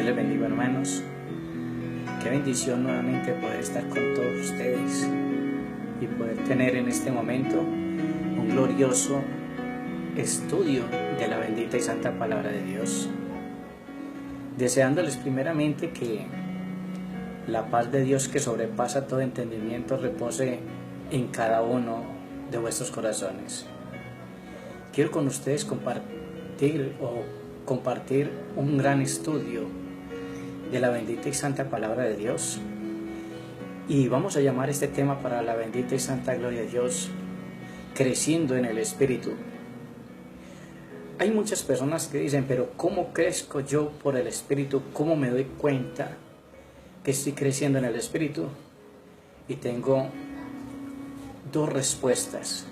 Dios les bendiga, hermanos. Qué bendición nuevamente poder estar con todos ustedes y poder tener en este momento un glorioso estudio de la bendita y santa palabra de Dios. Deseándoles primeramente que la paz de Dios, que sobrepasa todo entendimiento, repose en cada uno de vuestros corazones. Quiero con ustedes compartir un gran estudio de la bendita y santa palabra de Dios, y vamos a llamar este tema para la bendita y santa gloria de Dios: creciendo en el Espíritu. Hay muchas personas que dicen, pero ¿cómo crezco yo por el Espíritu? ¿Cómo me doy cuenta que estoy creciendo en el Espíritu? Y tengo dos respuestas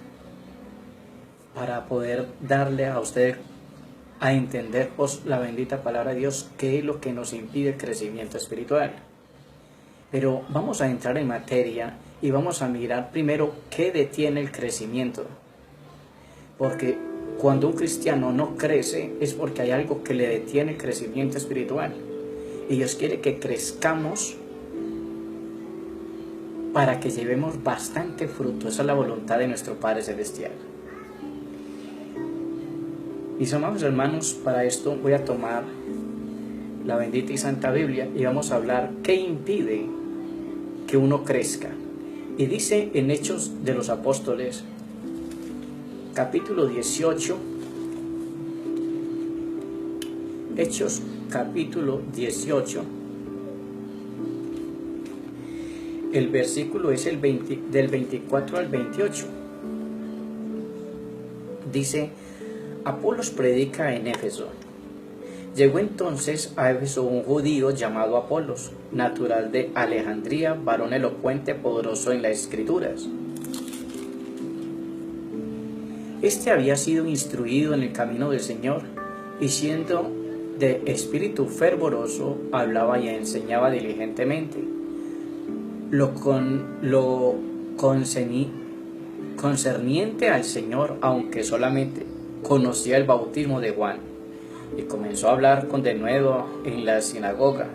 para poder darle a usted a entender la bendita palabra de Dios, qué es lo que nos impide el crecimiento espiritual. Pero vamos a entrar en materia y vamos a mirar primero qué detiene el crecimiento. Porque cuando un cristiano no crece es porque hay algo que le detiene el crecimiento espiritual. Y Dios quiere que crezcamos para que llevemos bastante fruto. Esa es la voluntad de nuestro Padre Celestial. Mis amados hermanos, para esto voy a tomar la bendita y santa Biblia y vamos a hablar qué impide que uno crezca. Y dice en Hechos de los Apóstoles, capítulo 18, Hechos capítulo 18, el versículo es del 24 al 28. Dice: Apolos predica en Éfeso. Llegó entonces a Éfeso un judío llamado Apolos, natural de Alejandría, varón elocuente, poderoso en las Escrituras. Este había sido instruido en el camino del Señor, y siendo de espíritu fervoroso, hablaba y enseñaba diligentemente lo concerniente al Señor, aunque solamente conocía el bautismo de Juan. Y comenzó a hablar con denuedo en la sinagoga.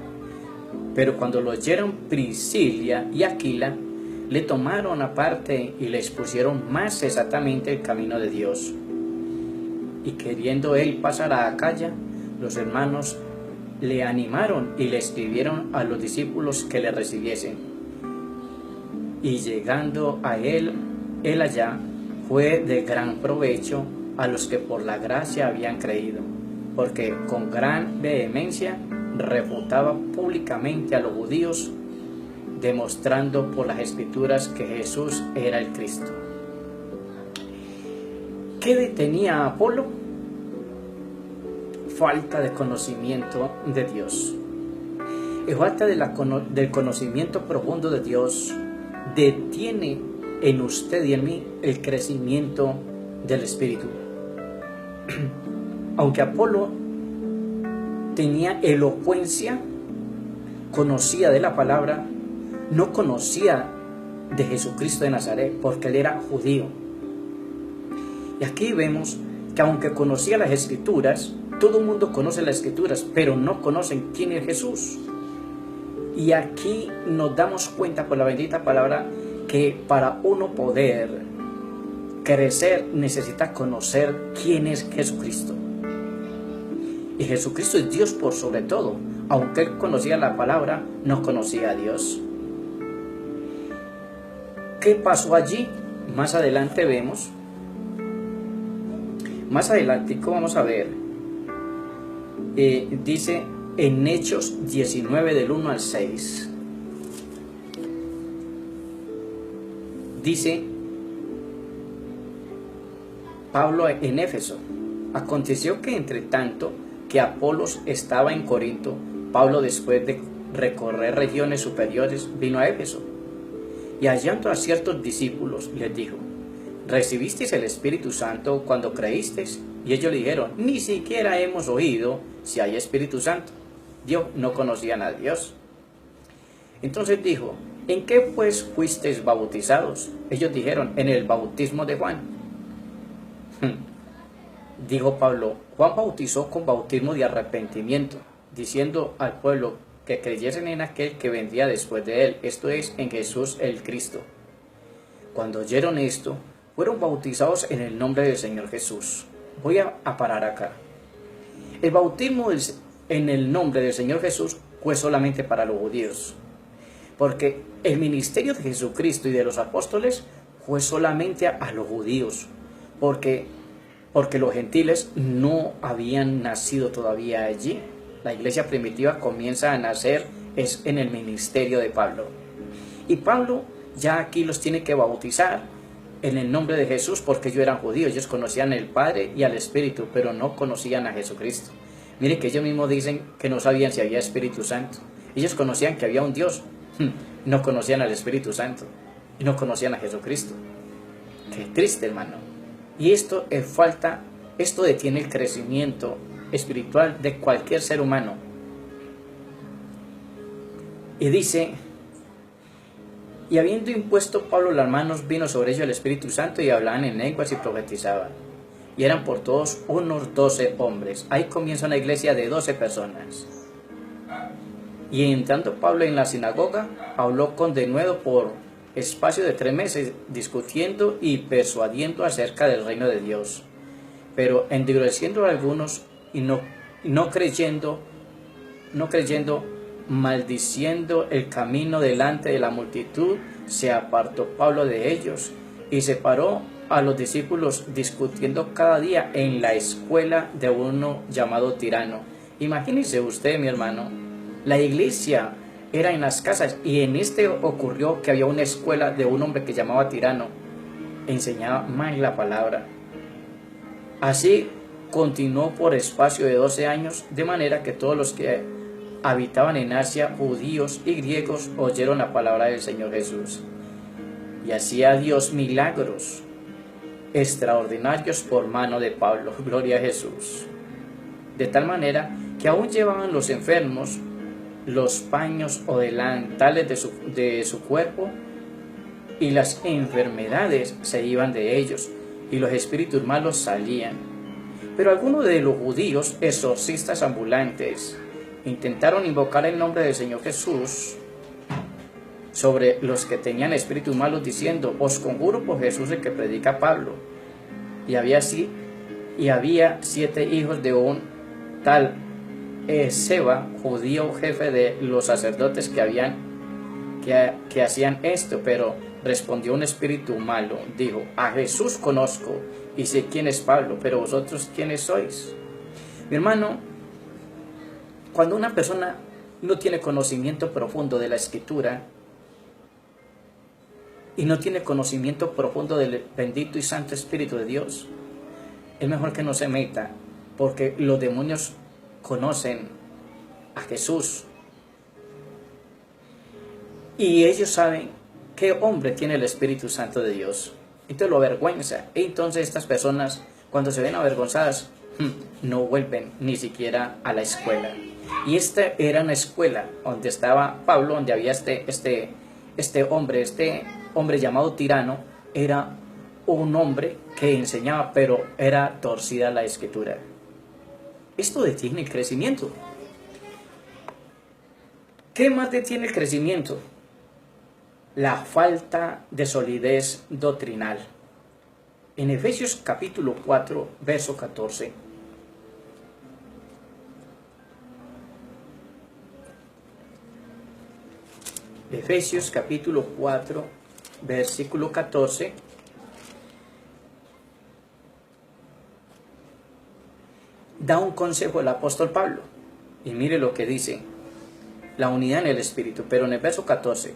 Pero cuando lo oyeron Priscila y Aquila, le tomaron aparte y le expusieron más exactamente el camino de Dios. Y queriendo él pasar a Acaya, los hermanos le animaron y le escribieron a los discípulos que le recibiesen. Y llegando a él allá, fue de gran provecho a los que por la gracia habían creído, porque con gran vehemencia refutaba públicamente a los judíos, demostrando por las Escrituras que Jesús era el Cristo. ¿Qué detenía a Apolo? Falta de conocimiento de Dios. Y falta del conocimiento profundo de Dios detiene en usted y en mí el crecimiento del Espíritu. Aunque Apolo tenía elocuencia, conocía de la palabra, no conocía de Jesucristo de Nazaret, porque él era judío. Y aquí vemos que aunque conocía las Escrituras, todo el mundo conoce las Escrituras, pero no conocen quién es Jesús. Y aquí nos damos cuenta por la bendita palabra que para uno poder crecer necesita conocer quién es Jesucristo. Y Jesucristo es Dios por sobre todo. Aunque él conocía la palabra, no conocía a Dios. ¿Qué pasó allí? Más adelante vemos. Más adelante vamos a ver. Dice en Hechos 19 del 1 al 6. Dice Pablo en Éfeso: aconteció que entre tanto que Apolos estaba en Corinto, Pablo, después de recorrer regiones superiores, vino a Éfeso, y hallando a ciertos discípulos les dijo: ¿recibisteis el Espíritu Santo cuando creísteis? Y ellos le dijeron: ni siquiera hemos oído si hay Espíritu Santo. Dios no conocían a Dios. Entonces dijo: ¿en qué pues fuisteis bautizados? Ellos dijeron: en el bautismo de Juan. Dijo Pablo: Juan bautizó con bautismo de arrepentimiento, diciendo al pueblo que creyesen en aquel que vendría después de él, esto es, en Jesús el Cristo. Cuando oyeron esto, fueron bautizados en el nombre del Señor Jesús. Voy a parar acá. El bautismo en el nombre del Señor Jesús fue solamente para los judíos, porque el ministerio de Jesucristo y de los apóstoles fue solamente a los judíos, porque los gentiles no habían nacido todavía allí. La iglesia primitiva comienza a nacer es en el ministerio de Pablo. Y Pablo ya aquí los tiene que bautizar en el nombre de Jesús, porque ellos eran judíos, ellos conocían al Padre y al Espíritu, pero no conocían a Jesucristo. Miren que ellos mismos dicen que no sabían si había Espíritu Santo. Ellos conocían que había un Dios, no conocían al Espíritu Santo y no conocían a Jesucristo. Qué triste, hermano. Y esto detiene el crecimiento espiritual de cualquier ser humano. Y dice: y habiendo impuesto Pablo las manos, vino sobre ellos el Espíritu Santo, y hablaban en lenguas y profetizaban. Y eran por todos unos 12 hombres. Ahí comienza una iglesia de 12 personas. Y entrando Pablo en la sinagoga, habló con denuedo por espacio de 3 meses, discutiendo y persuadiendo acerca del reino de Dios. Pero endureciendo a algunos y no creyendo, maldiciendo el camino delante de la multitud, se apartó Pablo de ellos y separó a los discípulos, discutiendo cada día en la escuela de uno llamado Tirano. Imagínese usted, mi hermano, la iglesia era en las casas, y en este ocurrió que había una escuela de un hombre que llamaba Tirano. Enseñaba mal la palabra. Así continuó por espacio de 12 años, de manera que todos los que habitaban en Asia, judíos y griegos, oyeron la palabra del Señor Jesús. Y hacía Dios milagros extraordinarios por mano de Pablo. Gloria a Jesús. De tal manera que aún llevaban los enfermos los paños o delantales de su cuerpo, y las enfermedades se iban de ellos, y los espíritus malos salían. Pero algunos de los judíos, exorcistas ambulantes, intentaron invocar el nombre del Señor Jesús sobre los que tenían espíritus malos, diciendo: os conjuro por Jesús el que predica Pablo. Y había 7 hijos de un tal Seba, judío, jefe de los sacerdotes, que hacían esto. Pero respondió un espíritu malo, dijo: a Jesús conozco y sé quién es Pablo, pero vosotros ¿quiénes sois? Mi hermano, cuando una persona no tiene conocimiento profundo de la Escritura y no tiene conocimiento profundo del bendito y santo Espíritu de Dios, es mejor que no se meta, porque los demonios conocen a Jesús y ellos saben qué hombre tiene el Espíritu Santo de Dios. Entonces lo avergüenza. Y entonces estas personas, cuando se ven avergonzadas, no vuelven ni siquiera a la escuela. Y esta era una escuela donde estaba Pablo, donde había este hombre llamado Tirano. Era un hombre que enseñaba, pero era torcida la Escritura. Esto detiene el crecimiento. ¿Qué más detiene el crecimiento? La falta de solidez doctrinal. En Efesios capítulo 4, verso 14. Efesios capítulo 4, versículo 14. Da un consejo el apóstol Pablo. Y mire lo que dice: la unidad en el Espíritu. Pero en el verso 14: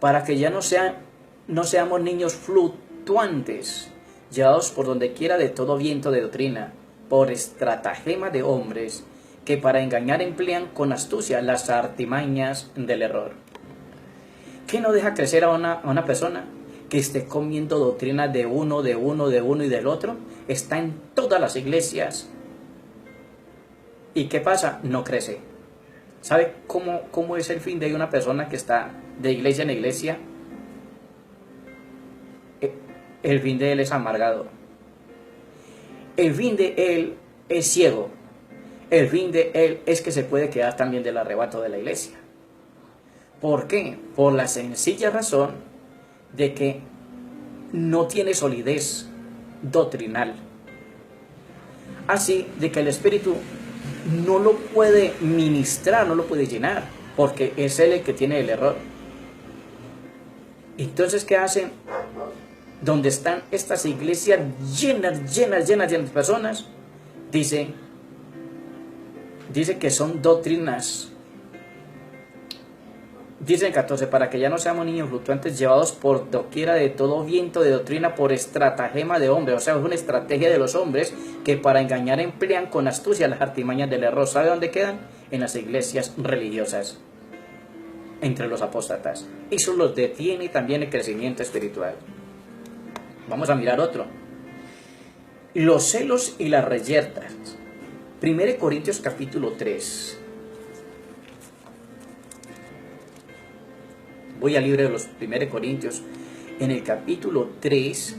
para que ya no seamos niños fluctuantes, llevados por donde quiera de todo viento de doctrina, por estratagema de hombres, que para engañar emplean con astucia las artimañas del error. ¿Qué no deja crecer a una persona? Que esté comiendo doctrina de uno y del otro. Está en todas las iglesias. ¿Y qué pasa? No crece. ¿Sabe cómo es el fin de una persona que está de iglesia en iglesia? El fin de él es amargado. El fin de él es ciego. el fin de él es que se puede quedar también del arrebato de la iglesia. ¿Por qué? Por la sencilla razón de que no tiene solidez doctrinal. Así de que el Espíritu no lo puede ministrar, no lo puede llenar, porque es él el que tiene el error. Entonces, ¿qué hacen? Donde están estas iglesias llenas de personas, dice que son doctrinas. Dice en 14, para que ya no seamos niños fluctuantes llevados por doquiera de todo viento de doctrina por estratagema de hombres. O sea, es una estrategia de los hombres que para engañar emplean con astucia las artimañas del error. ¿Sabe dónde quedan? En las iglesias religiosas, entre los apóstatas. Eso los detiene también el crecimiento espiritual. Vamos a mirar otro. Los celos y las reyertas. 1 Corintios capítulo 3. Voy al libro de los 1 Corintios, en el capítulo 3,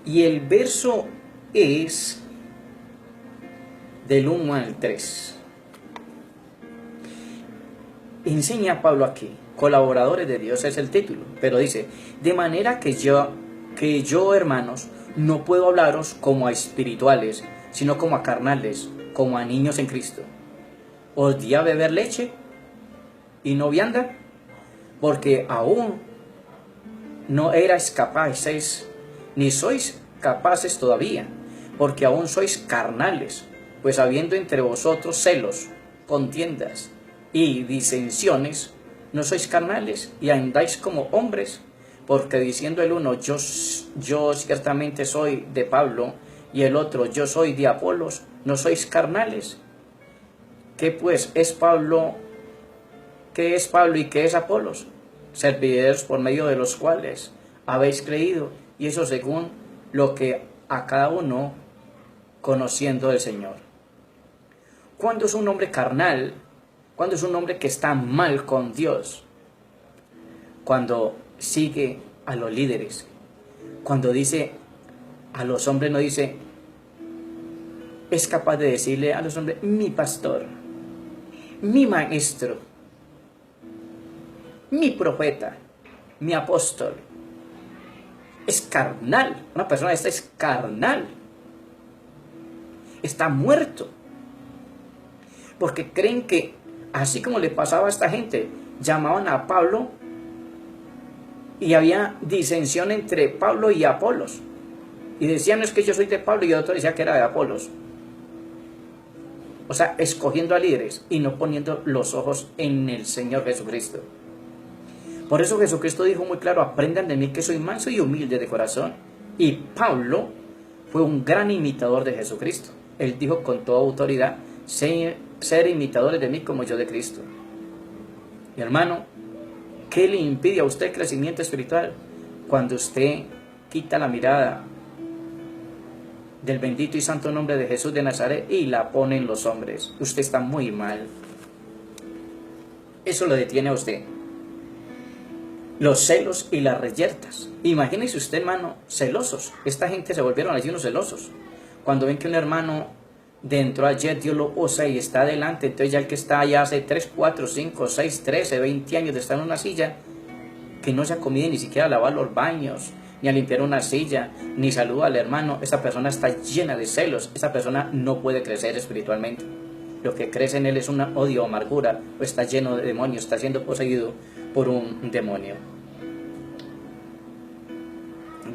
y el verso es del 1 al 3. Enseña Pablo aquí, colaboradores de Dios es el título, pero dice, de manera que yo, hermanos, no puedo hablaros como a espirituales, sino como a carnales, como a niños en Cristo. ¿Os di a beber leche y no vianda? Porque aún no erais capaces, ni sois capaces todavía, porque aún sois carnales, pues habiendo entre vosotros celos, contiendas y disensiones, no sois carnales y andáis como hombres, porque diciendo el uno, yo ciertamente soy de Pablo, y el otro, yo soy de Apolos, no sois carnales. ¿Qué pues es Pablo? ¿Qué es Pablo y qué es Apolos? Servidores por medio de los cuales habéis creído, y eso según lo que a cada uno conociendo del Señor. ¿Cuándo es un hombre carnal? ¿Cuándo es un hombre que está mal con Dios? Cuando sigue a los líderes. Cuando dice a los hombres, no dice, es capaz de decirle a los hombres, mi pastor, mi maestro, mi profeta, mi apóstol. Es carnal. Una persona esta es carnal. Está muerto. Porque creen que, así como le pasaba a esta gente, llamaban a Pablo y había disensión entre Pablo y Apolos. Y decían, no es que yo soy de Pablo, y otro decía que era de Apolos. O sea, escogiendo a líderes y no poniendo los ojos en el Señor Jesucristo. Por eso Jesucristo dijo muy claro, aprendan de mí que soy manso y humilde de corazón. Y Pablo fue un gran imitador de Jesucristo. Él dijo con toda autoridad, ser imitadores de mí como yo de Cristo. Mi hermano, ¿qué le impide a usted el crecimiento espiritual? Cuando usted quita la mirada del bendito y santo nombre de Jesús de Nazaret y la pone en los hombres. Usted está muy mal. Eso lo detiene a usted. Los celos y las reyertas. Imagínese usted, hermano, celosos. Esta gente se volvieron allí unos celosos. Cuando ven que un hermano dentro ayer Dios lo usa y está adelante, entonces ya el que está allá hace 3, 4, 5, 6, 13, 20 años de estar en una silla, que no se ha comido ni siquiera a lavar los baños, ni a limpiar una silla, ni saluda al hermano, esa persona está llena de celos, esa persona no puede crecer espiritualmente. Lo que crece en él es un odio o amargura, o está lleno de demonios, está siendo poseído por un demonio.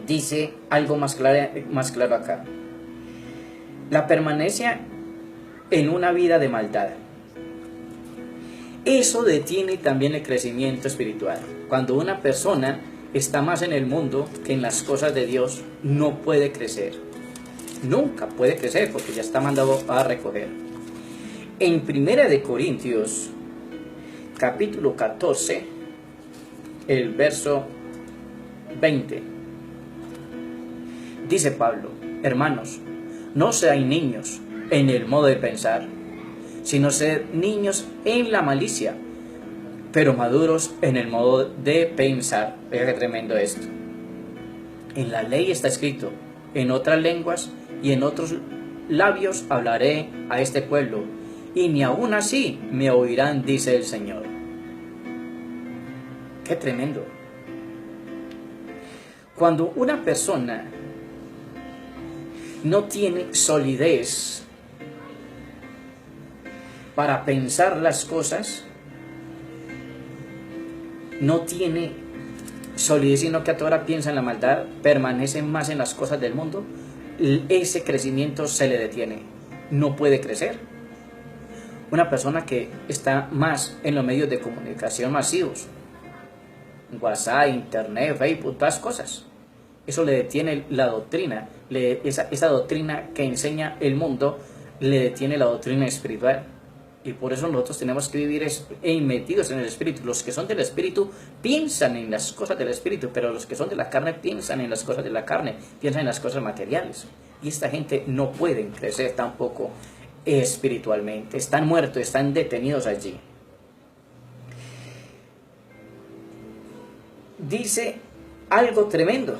Dice algo más claro acá. La permanencia en una vida de maldad. Eso detiene también el crecimiento espiritual. Cuando una persona está más en el mundo que en las cosas de Dios, no puede crecer. Nunca puede crecer porque ya está mandado a recoger. En 1 Corintios, capítulo 14, el verso 20, dice Pablo, hermanos, no seáis niños en el modo de pensar, sino sed niños en la malicia, pero maduros en el modo de pensar. Vea qué tremendo esto. En la ley está escrito, en otras lenguas y en otros labios hablaré a este pueblo, y ni aun así me oirán, dice el Señor. ¡Qué tremendo! Cuando una persona no tiene solidez para pensar las cosas, no tiene solidez, sino que a toda hora piensa en la maldad, permanece más en las cosas del mundo, ese crecimiento se le detiene, no puede crecer. Una persona que está más en los medios de comunicación masivos, WhatsApp, Internet, Facebook, todas cosas, eso le detiene la doctrina, esa doctrina que enseña el mundo, le detiene la doctrina espiritual. Y por eso nosotros tenemos que vivir metidos en el Espíritu. Los que son del Espíritu piensan en las cosas del Espíritu, pero los que son de la carne piensan en las cosas de la carne, piensan en las cosas materiales. Y esta gente no puede crecer tampoco espiritualmente. Están muertos, están detenidos allí. Dice algo tremendo.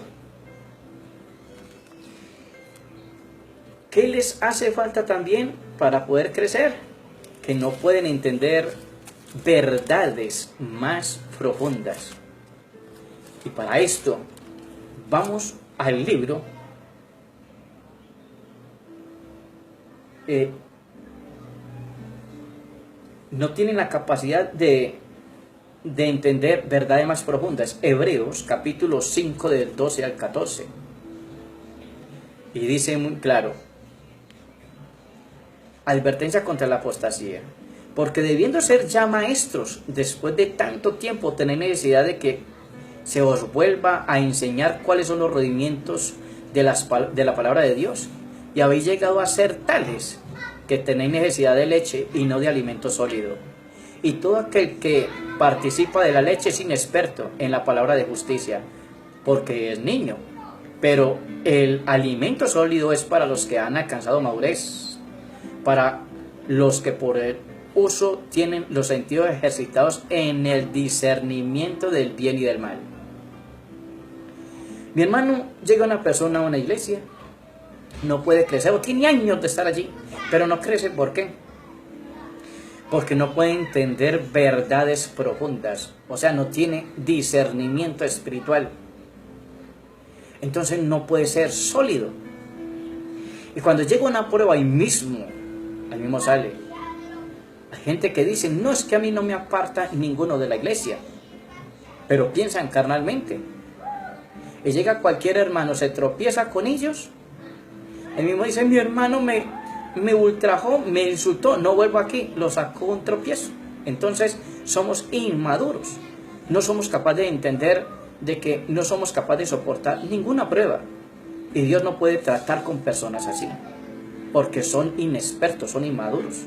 ¿Qué les hace falta también para poder crecer? Que no pueden entender verdades más profundas. Y para esto vamos al libro no tienen la capacidad de entender verdades más profundas. Hebreos capítulo 5 del 12 al 14. Y dice muy claro: advertencia contra la apostasía, porque debiendo ser ya maestros, después de tanto tiempo tenéis necesidad de que se os vuelva a enseñar cuáles son los rudimientos de la palabra de Dios, y habéis llegado a ser tales que tenéis necesidad de leche y no de alimento sólido. Y todo aquel que participa de la leche es inexperto en la palabra de justicia, porque es niño, pero el alimento sólido es para los que han alcanzado madurez, para los que por el uso tienen los sentidos ejercitados en el discernimiento del bien y del mal. Mi hermano, llega una persona a una iglesia, no puede crecer, o tiene años de estar allí, pero no crece. ¿Por qué? Porque no puede entender verdades profundas, o sea, no tiene discernimiento espiritual. Entonces no puede ser sólido. Y cuando llega una prueba ahí mismo sale. Hay gente que dice: no, es que a mí no me aparta ninguno de la iglesia, pero piensan carnalmente. Y llega cualquier hermano, se tropieza con ellos, el mismo dice: mi hermano me ultrajó, me insultó, no vuelvo aquí, lo sacó un tropiezo. Entonces somos inmaduros, no somos capaces de entender de que no somos capaces de soportar ninguna prueba, y Dios no puede tratar con personas así, porque son inexpertos, son inmaduros.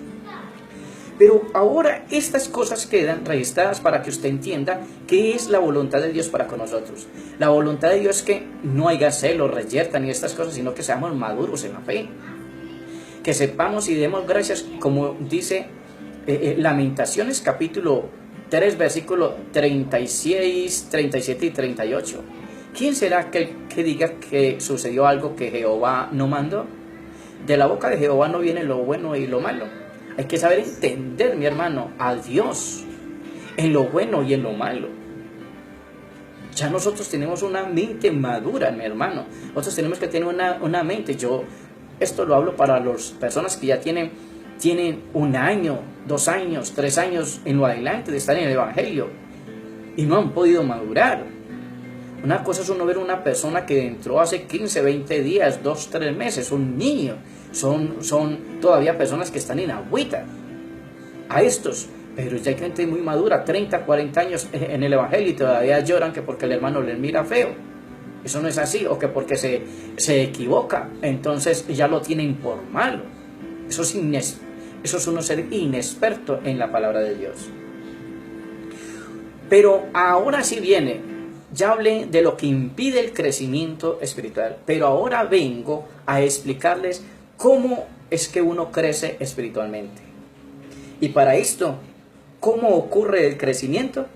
Pero ahora estas cosas quedan registradas para que usted entienda qué es la voluntad de Dios para con nosotros. La voluntad de Dios es que no haya celos, reyerta ni estas cosas, sino que seamos maduros en la fe. Que sepamos y demos gracias, como dice Lamentaciones capítulo 3, versículo 36, 37 y 38. ¿Quién será aquel que diga que sucedió algo que Jehová no mandó? De la boca de Jehová no viene lo bueno y lo malo. Hay que saber entender, mi hermano, a Dios en lo bueno y en lo malo. Ya nosotros tenemos una mente madura, mi hermano. Nosotros tenemos que tener una mente. Esto lo hablo para las personas que ya tienen 1 año, 2 años, 3 años en lo adelante de estar en el Evangelio y no han podido madurar. Una cosa es uno ver una persona que entró hace 15, 20 días, 2, 3 meses, un niño. Son todavía personas que están en agüita. A estos, pero ya hay gente muy madura, 30, 40 años en el Evangelio y todavía lloran que porque el hermano les mira feo. Eso no es así, o que porque se equivoca, entonces ya lo tienen por malo. Eso es uno ser inexperto en la palabra de Dios. Pero ahora sí viene. Ya hablé de lo que impide el crecimiento espiritual, pero ahora vengo a explicarles cómo es que uno crece espiritualmente. Y para esto, ¿cómo ocurre el crecimiento?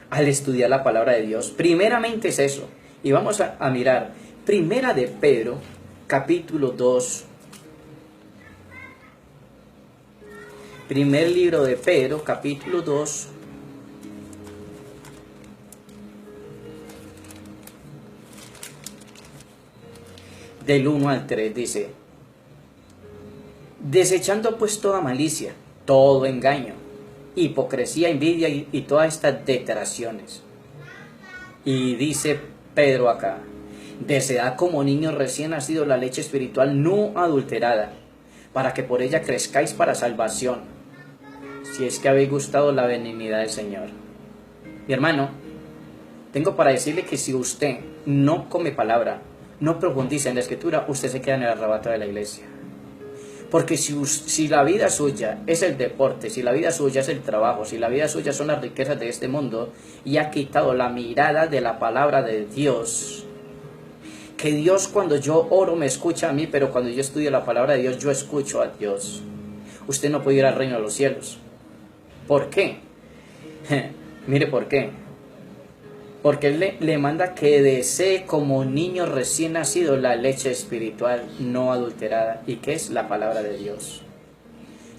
Al estudiar la palabra de Dios. Primeramente es eso. Y vamos a mirar Primera de Pedro, capítulo 2. Primer libro de Pedro, capítulo 2. Del 1 al 3 dice: desechando pues toda malicia, todo engaño, hipocresía, envidia y todas estas detracciones. Y dice Pedro acá: desead como niños recién nacidos la leche espiritual no adulterada, para que por ella crezcáis para salvación, si es que habéis gustado la benignidad del Señor. Mi hermano, tengo para decirle que si usted no come palabra, no profundiza en la escritura, usted se queda en el arrebato de la iglesia. Porque si la vida suya es el deporte, si la vida suya es el trabajo, si la vida suya son las riquezas de este mundo, y ha quitado la mirada de la palabra de Dios, que Dios, cuando yo oro me escucha a mí, pero cuando yo estudio la palabra de Dios, yo escucho a Dios, usted no puede ir al reino de los cielos. ¿Por qué? Mire por qué. Porque Él le manda que desee como niño recién nacido la leche espiritual no adulterada. ¿Y qué es la palabra de Dios?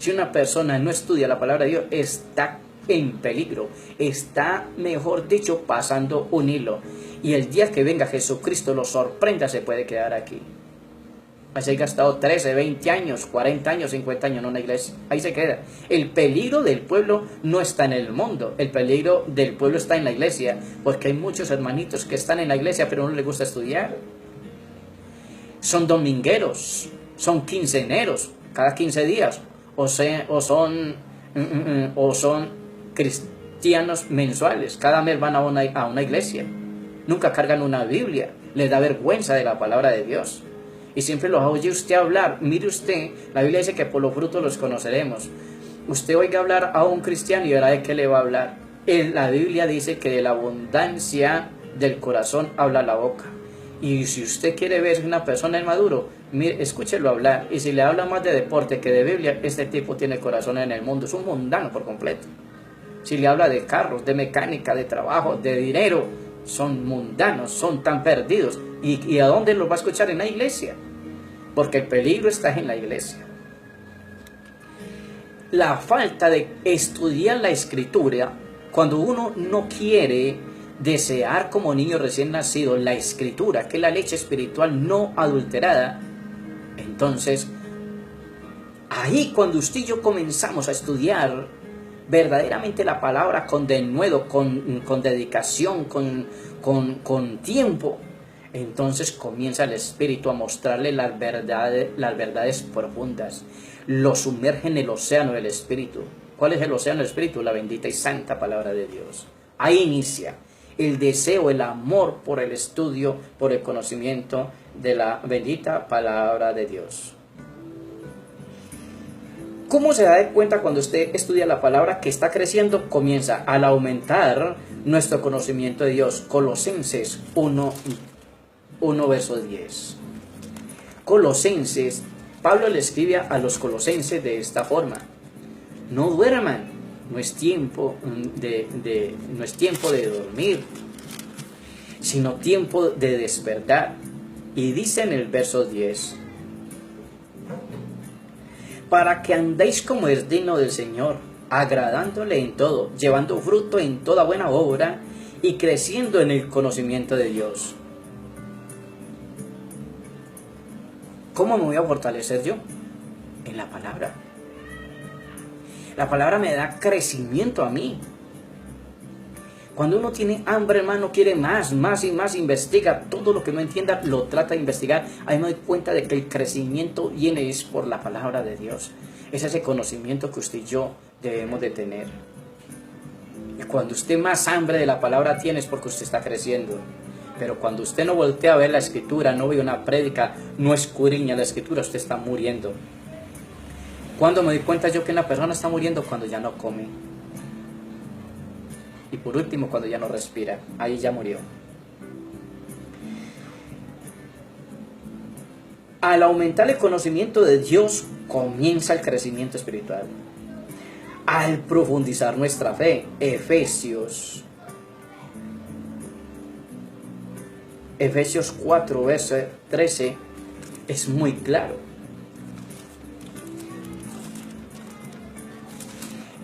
Si una persona no estudia la palabra de Dios, está en peligro. Está, mejor dicho, pasando un hilo. Y el día que venga Jesucristo lo sorprenda, se puede quedar aquí. Así ha gastado 13, 20 años, 40 años, 50 años en una iglesia. Ahí se queda. El peligro del pueblo no está en el mundo. El peligro del pueblo está en la iglesia. Porque hay muchos hermanitos que están en la iglesia pero no les gusta estudiar. Son domingueros. Son quinceneros. Cada 15 días. O son cristianos mensuales. Cada mes van a una iglesia. Nunca cargan una Biblia. Les da vergüenza de la palabra de Dios. Y siempre los oye usted hablar. Mire usted, la Biblia dice que por los frutos los conoceremos. Usted oiga hablar a un cristiano y verá de qué le va a hablar. La Biblia dice que de la abundancia del corazón habla la boca. Y si usted quiere ver una persona inmaduro, mire, escúchelo hablar. Y si le habla más de deporte que de Biblia, este tipo tiene corazón en el mundo. Es un mundano por completo. Si le habla de carros, de mecánica, de trabajo, de dinero, son mundanos, son tan perdidos. ¿Y a dónde los va a escuchar? En la iglesia. Porque el peligro está en la iglesia. La falta de estudiar la escritura, cuando uno no quiere desear como niño recién nacido la escritura, que es la leche espiritual no adulterada, entonces ahí cuando usted y yo comenzamos a estudiar verdaderamente la palabra con denuedo, con dedicación, con tiempo, entonces comienza el Espíritu a mostrarle las verdades profundas. Lo sumerge en el océano del Espíritu. ¿Cuál es el océano del Espíritu? La bendita y santa palabra de Dios. Ahí inicia el deseo, el amor por el estudio, por el conocimiento de la bendita palabra de Dios. ¿Cómo se da cuenta cuando usted estudia la palabra que está creciendo? Comienza al aumentar nuestro conocimiento de Dios. Colosenses 1 verso 10. Colosenses, Pablo le escribe a los colosenses de esta forma: no duerman, no es tiempo de dormir, sino tiempo de despertar. Y dice en el verso 10: para que andéis como es digno del Señor, agradándole en todo, llevando fruto en toda buena obra y creciendo en el conocimiento de Dios. ¿Cómo me voy a fortalecer yo? En la palabra. La palabra me da crecimiento a mí. Cuando uno tiene hambre, hermano, quiere más y más, investiga todo lo que no entienda, lo trata de investigar. Ahí me doy cuenta de que el crecimiento viene es por la palabra de Dios. Es ese conocimiento que usted y yo debemos de tener. Y cuando usted más hambre de la palabra tiene es porque usted está creciendo. Pero cuando usted no voltea a ver la escritura, no ve una prédica, no escudriña la escritura, usted está muriendo. ¿Cuándo me doy cuenta yo que una persona está muriendo? Cuando ya no come. Y por último, cuando ya no respira. Ahí ya murió. Al aumentar el conocimiento de Dios, comienza el crecimiento espiritual. Al profundizar nuestra fe, Efesios Efesios 4, verso 13, es muy claro.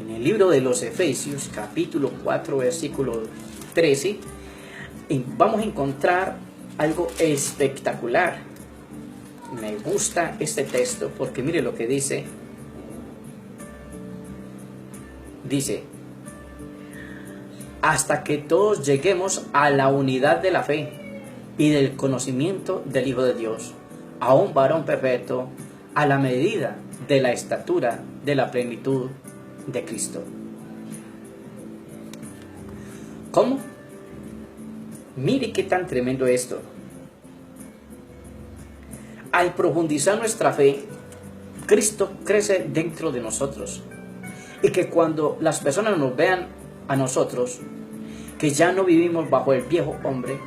En el libro de los Efesios, capítulo 4, versículo 13, vamos a encontrar algo espectacular. Me gusta este texto porque mire lo que dice. Dice, hasta que todos lleguemos a la unidad de la fe y del conocimiento del Hijo de Dios, a un varón perfecto, a la medida de la estatura de la plenitud de Cristo. ¿Cómo? Mire qué tan tremendo esto. Al profundizar nuestra fe, Cristo crece dentro de nosotros. Y que cuando las personas nos vean a nosotros, que ya no vivimos bajo el viejo hombre,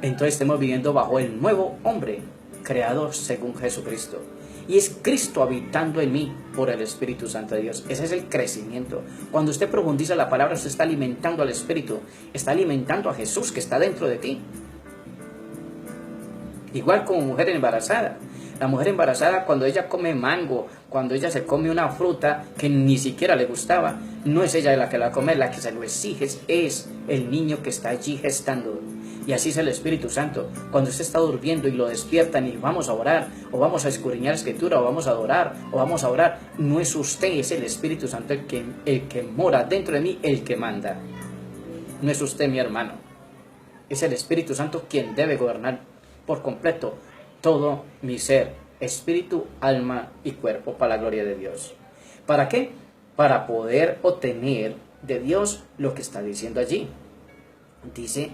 entonces estemos viviendo bajo el nuevo hombre, creado según Jesucristo. Y es Cristo habitando en mí por el Espíritu Santo de Dios. Ese es el crecimiento. Cuando usted profundiza la palabra, usted está alimentando al Espíritu, está alimentando a Jesús que está dentro de ti. Igual como mujer embarazada. La mujer embarazada, cuando ella come mango, cuando ella se come una fruta que ni siquiera le gustaba, no es ella la que la come, la que se lo exige es el niño que está allí gestando. Y así es el Espíritu Santo. Cuando usted está durmiendo y lo despiertan y vamos a orar, o vamos a escudriñar escritura, o vamos a adorar, o vamos a orar, no es usted, es el Espíritu Santo el que mora dentro de mí, el que manda. No es usted, mi hermano. Es el Espíritu Santo quien debe gobernar por completo todo mi ser, espíritu, alma y cuerpo, para la gloria de Dios. ¿Para qué? Para poder obtener de Dios lo que está diciendo allí. Dice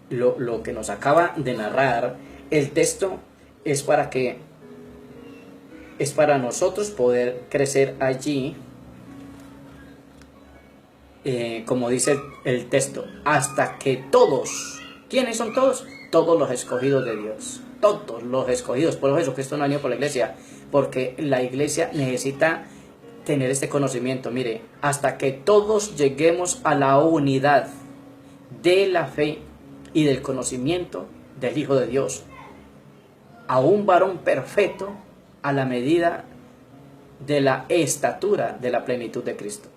lo que nos acaba de narrar el texto, es para nosotros poder crecer allí, como dice el texto, hasta que todos, ¿quiénes son todos? Todos los escogidos de Dios, todos los escogidos. Por eso Jesucristo no ha venido por la iglesia, porque la iglesia necesita tener este conocimiento. Mire, hasta que todos lleguemos a la unidad de la fe y del conocimiento del Hijo de Dios, a un varón perfecto, a la medida de la estatura de la plenitud de Cristo.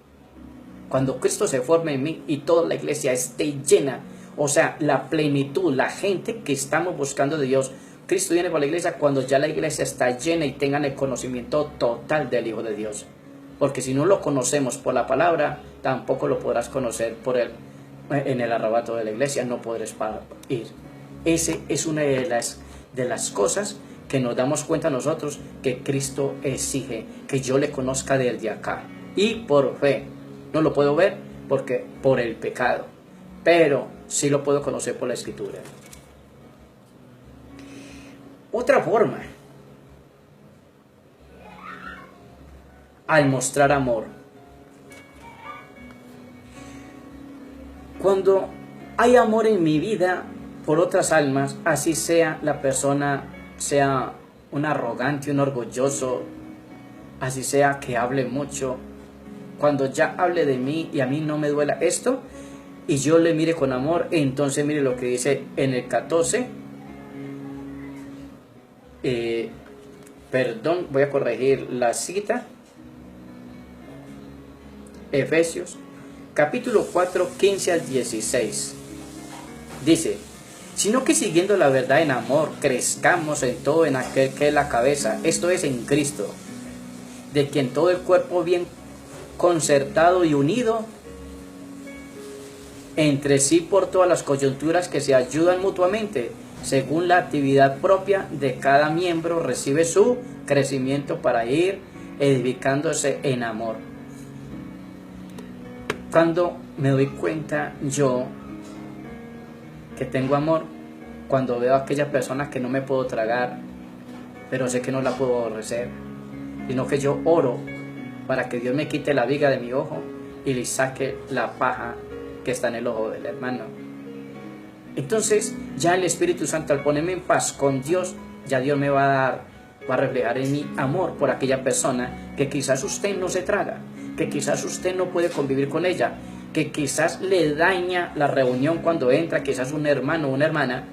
Cuando Cristo se forme en mí y toda la iglesia esté llena, o sea, la plenitud, la gente que estamos buscando de Dios. Cristo viene por la iglesia cuando ya la iglesia está llena y tengan el conocimiento total del Hijo de Dios. Porque si no lo conocemos por la palabra, tampoco lo podrás conocer en el arrebato de la iglesia, no podrás ir. Ese es una de las cosas que nos damos cuenta nosotros, que Cristo exige que yo le conozca desde acá. Y por fe. No lo puedo ver porque por el pecado, pero sí lo puedo conocer por la Escritura. Otra forma, al mostrar amor. Cuando hay amor en mi vida por otras almas, así sea la persona, sea un arrogante, un orgulloso, así sea que hable mucho, cuando ya hable de mí y a mí no me duela esto, y yo le mire con amor, entonces mire lo que dice en el 14, voy a corregir la cita, Efesios, capítulo 4, 15 al 16, dice, sino que siguiendo la verdad en amor, crezcamos en todo en aquel que es la cabeza, esto es en Cristo, de quien todo el cuerpo bien concertado y unido entre sí por todas las coyunturas que se ayudan mutuamente, según la actividad propia de cada miembro, recibe su crecimiento para ir edificándose en amor. Cuando me doy cuenta yo que tengo amor, cuando veo a aquellas personas que no me puedo tragar, pero sé que no la puedo aborrecer, sino que yo oro para que Dios me quite la viga de mi ojo y le saque la paja que está en el ojo del hermano. Entonces ya el Espíritu Santo, al ponerme en paz con Dios, ya Dios me va a reflejar en mi amor por aquella persona que quizás usted no se traga, que quizás usted no puede convivir con ella, que quizás le daña la reunión cuando entra, quizás un hermano o una hermana,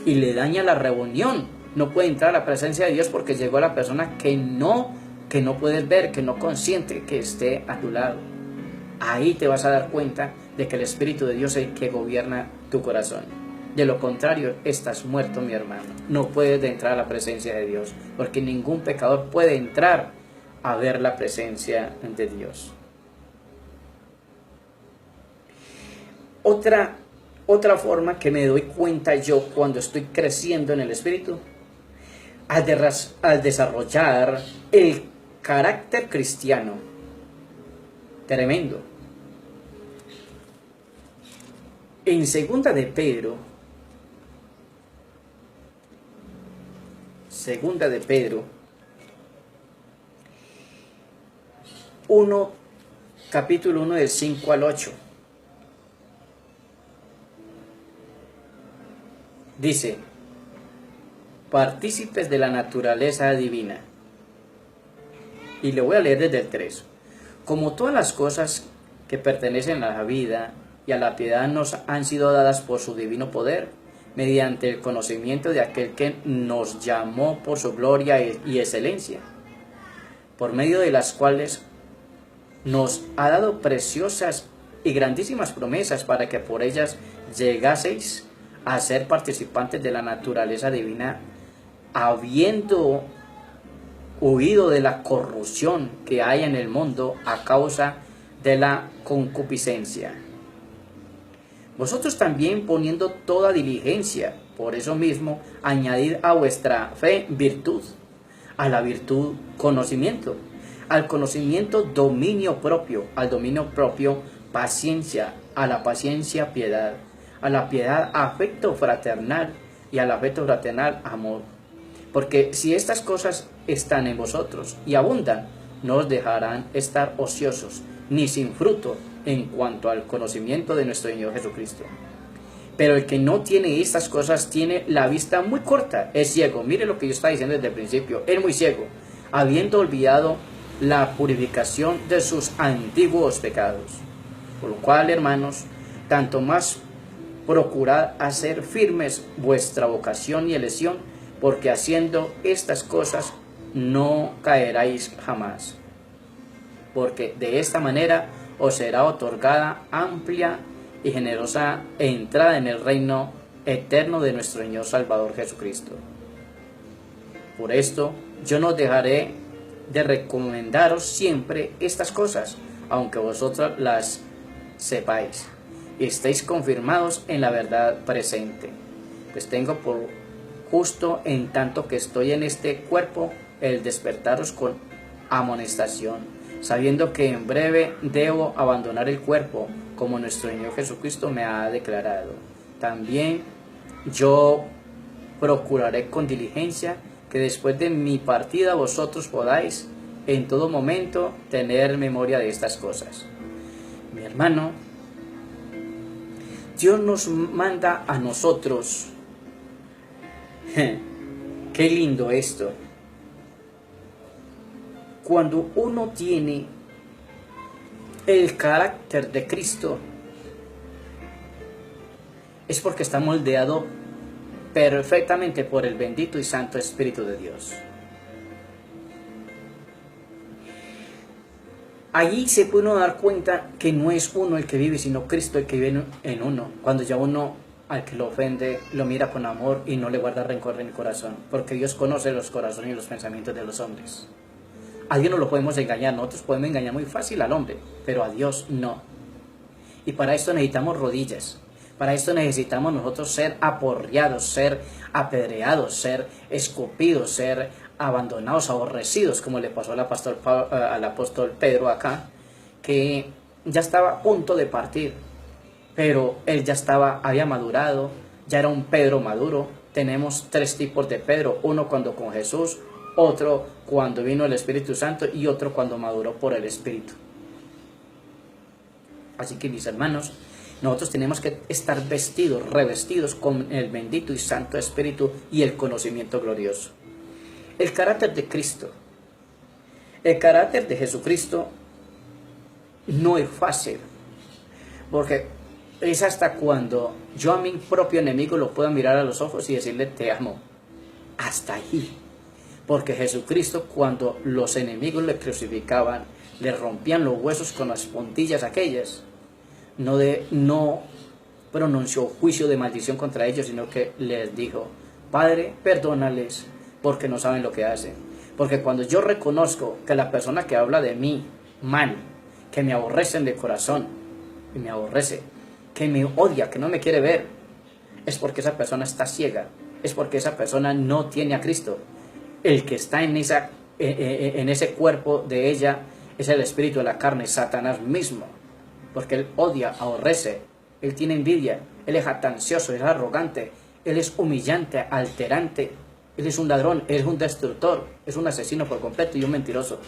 y le daña la reunión. No puede entrar a la presencia de Dios porque llegó la persona que no puedes ver, que no consiente que esté a tu lado. Ahí te vas a dar cuenta de que el Espíritu de Dios es el que gobierna tu corazón. De lo contrario, estás muerto, mi hermano. No puedes entrar a la presencia de Dios, porque ningún pecador puede entrar a ver la presencia de Dios. Otra forma que me doy cuenta yo cuando estoy creciendo en el Espíritu, al desarrollar el carácter cristiano, tremendo. En segunda de Pedro, capítulo 1 del 5 al 8. Dice, partícipes de la naturaleza divina. Y le voy a leer desde el 3. Como todas las cosas que pertenecen a la vida y a la piedad nos han sido dadas por su divino poder, mediante el conocimiento de aquel que nos llamó por su gloria y excelencia, por medio de las cuales nos ha dado preciosas y grandísimas promesas para que por ellas llegaseis a ser participantes de la naturaleza divina, habiendo huido de la corrupción que hay en el mundo a causa de la concupiscencia. Vosotros también, poniendo toda diligencia, por eso mismo, añadid a vuestra fe virtud, a la virtud conocimiento, al conocimiento dominio propio, al dominio propio paciencia, a la paciencia piedad, a la piedad afecto fraternal y al afecto fraternal amor. Porque si estas cosas están en vosotros y abundan, no os dejarán estar ociosos ni sin fruto en cuanto al conocimiento de nuestro Señor Jesucristo. Pero el que no tiene estas cosas tiene la vista muy corta, es ciego. Mire lo que yo estaba diciendo desde el principio, es muy ciego, habiendo olvidado la purificación de sus antiguos pecados. Por lo cual, hermanos, tanto más procurad hacer firmes vuestra vocación y elección, porque haciendo estas cosas no caeráis jamás. Porque de esta manera os será otorgada amplia y generosa entrada en el reino eterno de nuestro Señor Salvador Jesucristo. Por esto yo no dejaré de recomendaros siempre estas cosas, aunque vosotros las sepáis y estéis confirmados en la verdad presente. Pues tengo por justo, en tanto que estoy en este cuerpo, el despertaros con amonestación, sabiendo que en breve debo abandonar el cuerpo, como nuestro Señor Jesucristo me ha declarado. También yo procuraré con diligencia que después de mi partida vosotros podáis en todo momento tener memoria de estas cosas. Mi hermano, Dios nos manda a nosotros. Qué lindo esto. Cuando uno tiene el carácter de Cristo, es porque está moldeado perfectamente por el bendito y santo Espíritu de Dios. Allí se puede uno dar cuenta que no es uno el que vive, sino Cristo el que vive en uno. Cuando ya uno al que lo ofende lo mira con amor y no le guarda rencor en el corazón, porque Dios conoce los corazones y los pensamientos de los hombres. A Dios no lo podemos engañar, nosotros podemos engañar muy fácil al hombre, pero a Dios no. Y para esto necesitamos rodillas, para esto necesitamos nosotros ser aporreados, ser apedreados, ser escupidos, ser abandonados, aborrecidos, como le pasó al apóstol Pedro acá, que ya estaba a punto de partir, pero él ya había madurado, ya era un Pedro maduro. Tenemos tres tipos de Pedro: uno cuando con Jesús, otro cuando vino el Espíritu Santo y otro cuando maduró por el Espíritu. Así que, mis hermanos, nosotros tenemos que estar vestidos, revestidos con el bendito y santo Espíritu y el conocimiento glorioso. El carácter de Cristo, el carácter de Jesucristo no es fácil, porque es hasta cuando yo a mi propio enemigo lo pueda mirar a los ojos y decirle te amo. Hasta ahí. Porque Jesucristo, cuando los enemigos le crucificaban, le rompían los huesos con las puntillas aquellas, no pronunció juicio de maldición contra ellos, sino que les dijo, Padre, perdónales porque no saben lo que hacen. Porque cuando yo reconozco que la persona que habla de mí mal, que me aborrecen de corazón, y me aborrece, que me odia, que no me quiere ver, es porque esa persona está ciega, es porque esa persona no tiene a Cristo. El que está en ese cuerpo de ella es el espíritu de la carne, Satanás mismo, porque él odia, aborrece, él tiene envidia, él es jactancioso, es arrogante, él es humillante, alterante, él es un ladrón, él es un destructor, es un asesino por completo y un mentiroso.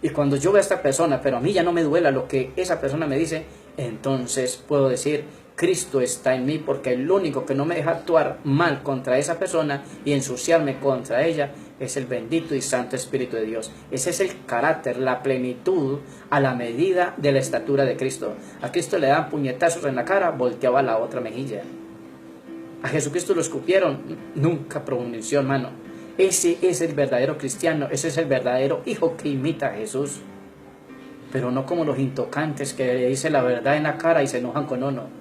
Y cuando yo veo a esta persona, pero a mí ya no me duela lo que esa persona me dice, entonces puedo decir, Cristo está en mí, porque el único que no me deja actuar mal contra esa persona y ensuciarme contra ella es el bendito y santo Espíritu de Dios. Ese es el carácter, la plenitud a la medida de la estatura de Cristo. A Cristo le dan puñetazos en la cara, volteaba la otra mejilla. A Jesucristo lo escupieron, nunca pronunció, hermano. Ese es el verdadero cristiano, ese es el verdadero hijo que imita a Jesús. Pero no como los intocantes que le dicen la verdad en la cara y se enojan con uno.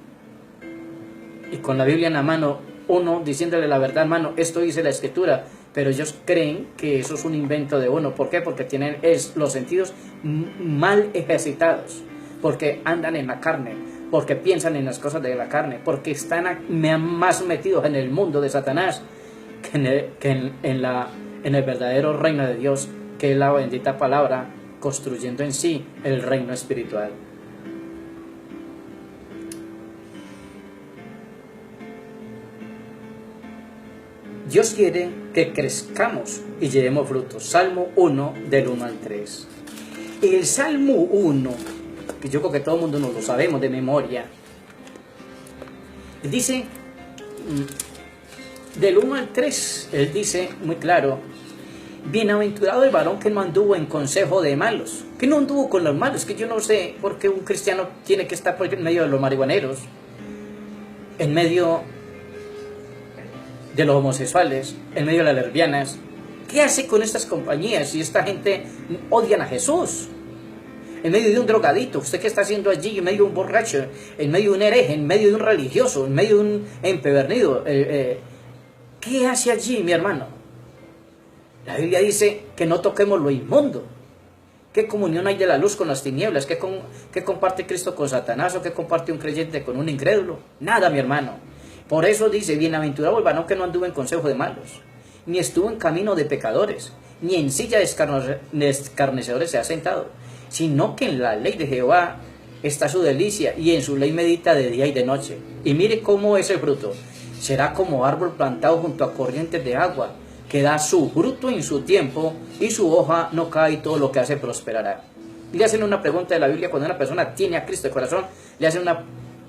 Y con la Biblia en la mano, uno diciéndole la verdad, hermano, esto dice la Escritura. Pero ellos creen que eso es un invento de uno. ¿Por qué? Porque tienen los sentidos mal ejercitados. Porque andan en la carne. Porque piensan en las cosas de la carne. Porque están más metidos en el mundo de Satanás que en el verdadero reino de Dios, que es la bendita palabra, construyendo en sí el reino espiritual. Dios quiere que crezcamos y llevemos frutos. Salmo 1, del 1 al 3. El Salmo 1, que yo creo que todo el mundo nos lo sabemos de memoria, dice, del 1 al 3, él dice muy claro, bienaventurado el varón que no anduvo en consejo de malos, que no anduvo con los malos, que yo no sé por qué un cristiano tiene que estar en medio de los marihuaneros, en medio de los homosexuales, en medio de las lesbianas. ¿Qué hace con estas compañías si esta gente odian a Jesús? En medio de un drogadito, ¿usted qué está haciendo allí? En medio de un borracho, en medio de un hereje, en medio de un religioso, en medio de un empedernido. ¿Qué hace allí, mi hermano? La Biblia dice que no toquemos lo inmundo. ¿Qué comunión hay de la luz con las tinieblas? ¿Qué comparte Cristo con Satanás? ¿O qué comparte un creyente con un incrédulo? Nada, mi hermano. Por eso dice, bienaventurado el varón que no anduvo en consejo de malos, ni estuvo en camino de pecadores, ni en silla de escarnecedores se ha sentado, sino que en la ley de Jehová está su delicia, y en su ley medita de día y de noche. Y mire cómo es el fruto. Será como árbol plantado junto a corrientes de agua, que da su fruto en su tiempo, y su hoja no cae, y todo lo que hace prosperará. Y le hacen una pregunta de la Biblia cuando una persona tiene a Cristo de corazón, le hacen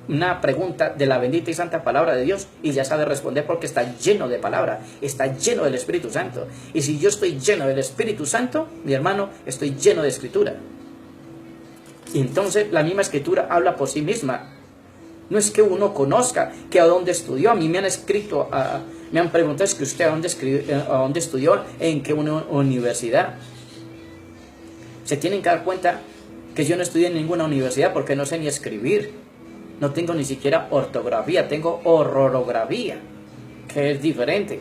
una pregunta de la bendita y santa palabra de Dios, y ya sabe responder porque está lleno de palabra, está lleno del Espíritu Santo. Y si yo estoy lleno del Espíritu Santo, mi hermano, estoy lleno de Escritura. Y entonces la misma Escritura habla por sí misma. No es que uno conozca que a dónde estudió. A mí me han escrito, me han preguntado, es que usted a dónde estudió, en qué universidad. Se tienen que dar cuenta que yo no estudié en ninguna universidad porque no sé ni escribir. No tengo ni siquiera ortografía, tengo horrorografía, que es diferente.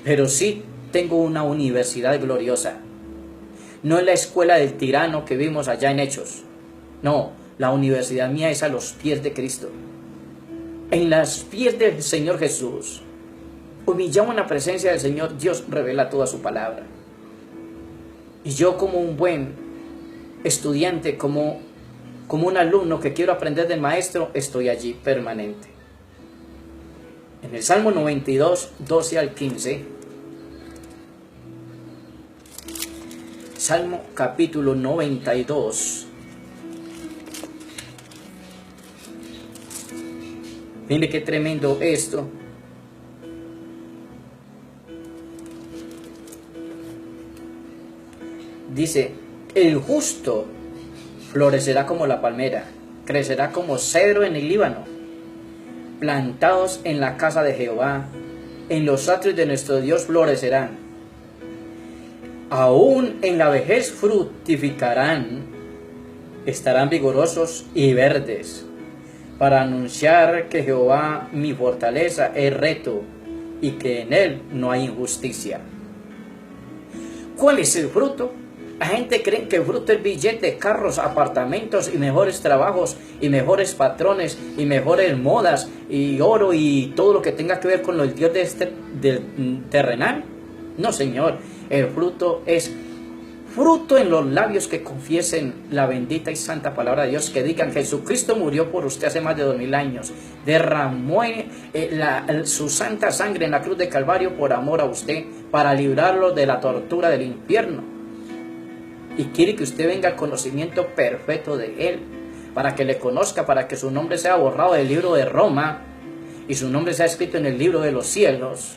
Pero sí tengo una universidad gloriosa. No es la escuela del tirano que vimos allá en Hechos. No, la universidad mía es a los pies de Cristo. En los pies del Señor Jesús, humillado en la presencia del Señor, Dios revela toda su palabra. Y yo, como un buen estudiante, como un alumno que quiero aprender del maestro, estoy allí permanente. En el Salmo 92, 12 al 15, Salmo capítulo 92. Mire qué tremendo esto. Dice, el justo florecerá como la palmera crecerá como cedro en el Líbano, plantados en la casa de Jehová, en los atrios de nuestro Dios florecerán. Aún en la vejez fructificarán, estarán vigorosos y verdes, para anunciar que Jehová mi fortaleza es recto y que en él no hay injusticia. ¿Cuál es el fruto? La gente cree que el fruto es billete, carros, apartamentos y mejores trabajos y mejores patrones y mejores modas y oro y todo lo que tenga que ver con el Dios del terrenal. No, Señor, el fruto es fruto en los labios que confiesen la bendita y santa palabra de Dios, que digan Jesucristo murió por usted hace más de 2000 años, derramó su santa sangre en la cruz de Calvario por amor a usted, para librarlo de la tortura del infierno. Y quiere que usted venga al conocimiento perfecto de Él, para que le conozca, para que su nombre sea borrado del libro de Roma y su nombre sea escrito en el libro de los cielos,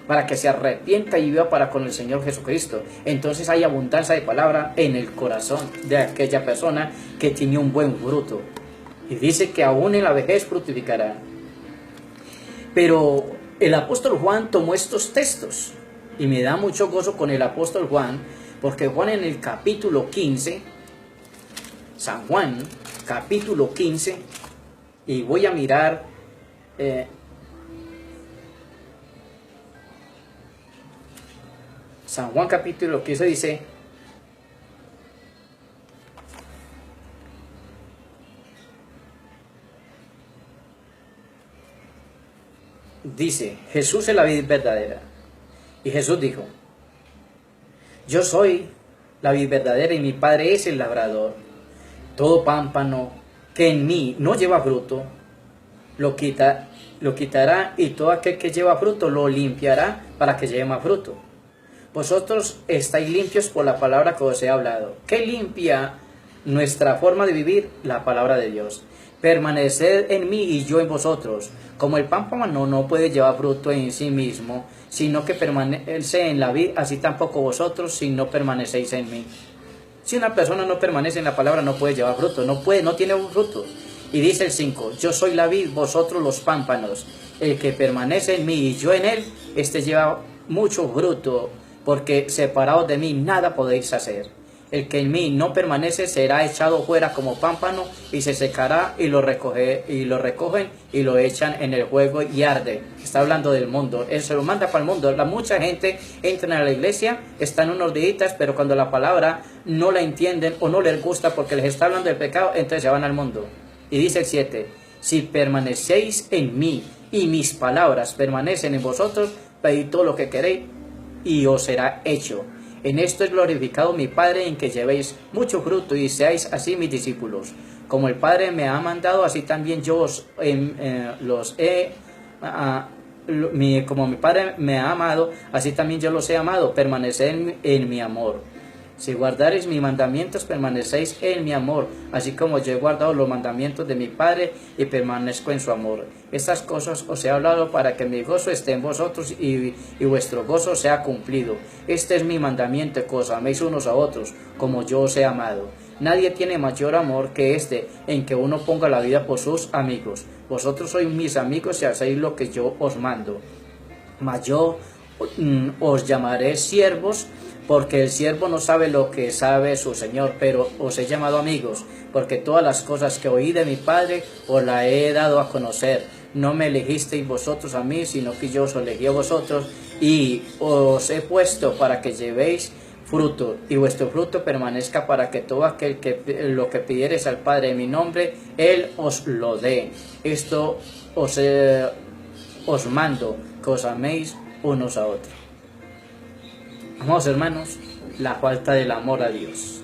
para que se arrepienta y viva para con el Señor Jesucristo. Entonces hay abundancia de palabra en el corazón de aquella persona que tiene un buen fruto. Y dice que aún en la vejez fructificará. Pero el apóstol Juan tomó estos textos, y me da mucho gozo con el apóstol Juan, porque Juan en el capítulo 15, San Juan, capítulo 15, y voy a mirar San Juan capítulo 15 dice, Jesús es la vid verdadera. Y Jesús dijo, yo soy la vid verdadera y mi Padre es el labrador. Todo pámpano que en mí no lleva fruto, lo quitará, y todo aquel que lleva fruto lo limpiará para que lleve más fruto. Vosotros estáis limpios por la palabra que os he hablado. ¿Qué limpia nuestra forma de vivir? La palabra de Dios. Permaneced en mí y yo en vosotros. Como el pámpano no puede llevar fruto en sí mismo, sino que permanece en la vid, así tampoco vosotros si no permanecéis en mí. Si una persona no permanece en la palabra, no puede llevar fruto, no tiene un fruto. Y dice el 5, yo soy la vid, vosotros los pámpanos. El que permanece en mí y yo en él, este lleva mucho fruto, porque separados de mí nada podéis hacer. El que en mí no permanece será echado fuera como pámpano y se secará, y lo recogen y lo echan en el fuego y arde. Está hablando del mundo, él se lo manda para el mundo. Mucha gente entra a la iglesia, están unos días, pero cuando la palabra no la entienden o no les gusta porque les está hablando del pecado, entonces se van al mundo. Y dice el 7, si permanecéis en mí y mis palabras permanecen en vosotros, pedid todo lo que queréis y os será hecho. En esto es glorificado mi Padre, en que llevéis mucho fruto y seáis así mis discípulos. Como el Padre me ha mandado, así también yo como mi Padre me ha amado, así también yo los he amado. Permaneced en mi amor. Si guardareis mis mandamientos, permanecéis en mi amor, así como yo he guardado los mandamientos de mi Padre y permanezco en su amor. Estas cosas os he hablado para que mi gozo esté en vosotros y vuestro gozo sea cumplido. Este es mi mandamiento, que os améis unos a otros, como yo os he amado. Nadie tiene mayor amor que este, en que uno ponga la vida por sus amigos. Vosotros sois mis amigos si hacéis lo que yo os mando. Mas yo os llamaré siervos, porque el siervo no sabe lo que sabe su Señor, pero os he llamado amigos, porque todas las cosas que oí de mi Padre os las he dado a conocer. No me elegisteis vosotros a mí, sino que yo os elegí a vosotros, y os he puesto para que llevéis fruto, y vuestro fruto permanezca, para que todo aquel que lo que pidiereis al Padre en mi nombre, Él os lo dé. Esto os mando, que os améis unos a otros. Amados hermanos, la falta del amor a Dios.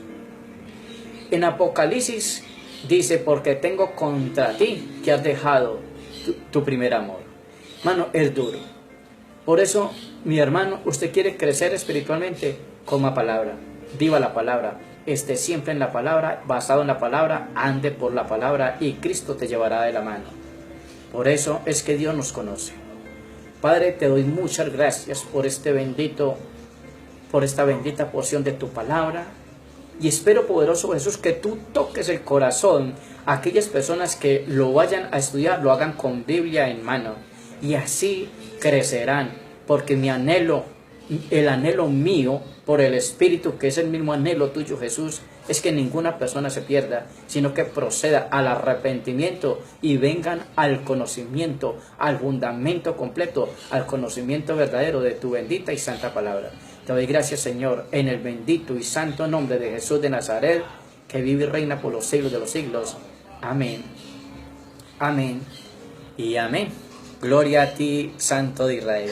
En Apocalipsis dice, porque tengo contra ti que has dejado tu primer amor. Hermano, es duro. Por eso, mi hermano, usted quiere crecer espiritualmente, coma palabra, viva la palabra, esté siempre en la palabra, basado en la palabra, ande por la palabra y Cristo te llevará de la mano. Por eso es que Dios nos conoce. Padre, te doy muchas gracias por esta bendita porción de tu palabra, y espero, poderoso Jesús, que tú toques el corazón aquellas personas que lo vayan a estudiar lo hagan con Biblia en mano, y así crecerán, porque mi anhelo, el anhelo mío por el Espíritu, que es el mismo anhelo tuyo, Jesús, es que ninguna persona se pierda, sino que proceda al arrepentimiento y vengan al conocimiento, al fundamento completo, al conocimiento verdadero de tu bendita y santa palabra. Te doy gracias, Señor, en el bendito y santo nombre de Jesús de Nazaret, que vive y reina por los siglos de los siglos. Amén. Amén y amén. Gloria a ti, Santo de Israel.